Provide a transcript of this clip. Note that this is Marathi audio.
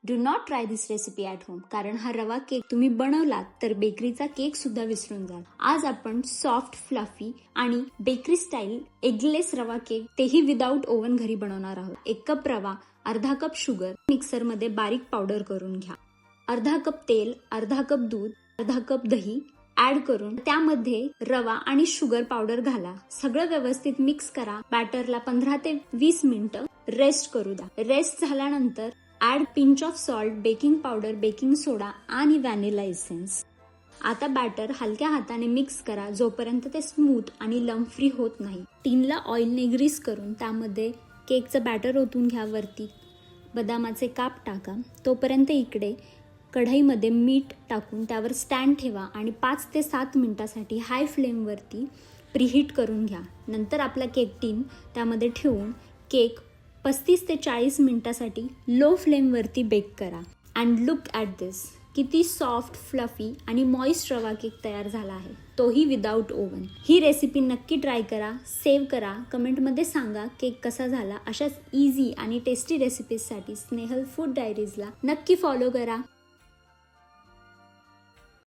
Do not try this recipe at home, कारण हा रवा केक तुम्ही बनवलात तर बेकरीचा केक सुद्धा विसरून जाल. आज आपण सॉफ्ट, फ्लफी आणि बेकरी स्टाईल एगलेस रवा केक, तेही विदाऊट ओव्हन, घरी बनवणार आहोत. 1 कप रवा, अर्धा कप शुगर मिक्सरमध्ये बारीक पावडर करून घ्या. अर्धा कप तेल, अर्धा कप दूध, अर्धा कप दही ऍड करून त्यामध्ये रवा आणि शुगर पावडर घाला. सगळं व्यवस्थित मिक्स करा. बॅटरला 15 ते 20 मिनिटं रेस्ट करू द्या. रेस्ट झाल्यानंतर add pinch of salt, baking powder, baking soda आणि व्हॅनिला इसेन्स. आता बॅटर हलक्या हाताने मिक्स करा जोपर्यंत ते स्मूथ आणि लम्प फ्री होत नाही. टीनला ऑइलने ग्रीस करून त्यामध्ये केकचं बॅटर ओतून घ्या. वरती बदामाचे काप टाका. तोपर्यंत इकडे कढईमध्ये मीठ टाकून त्यावर स्टँड ठेवा आणि 5 ते 7 मिनिटासाठी हाय फ्लेमवरती प्रीहीट करून घ्या. नंतर आपला केक टीन त्यामध्ये ठेवून केक 35 ते 40 मिनिटासाठी लो फ्लेमवरती बेक करा. अँड लुक ॲट दिस, किती सॉफ्ट, फ्लफी आणि मॉइस्ट रवा केक तयार झाला आहे, तोही विदाऊट ओव्हन. ही रेसिपी नक्की ट्राय करा, सेव्ह करा, कमेंटमध्ये सांगा केक कसा झाला. अशाच इझी आणि टेस्टी रेसिपीजसाठी स्नेहल फूड डायरीजला नक्की फॉलो करा.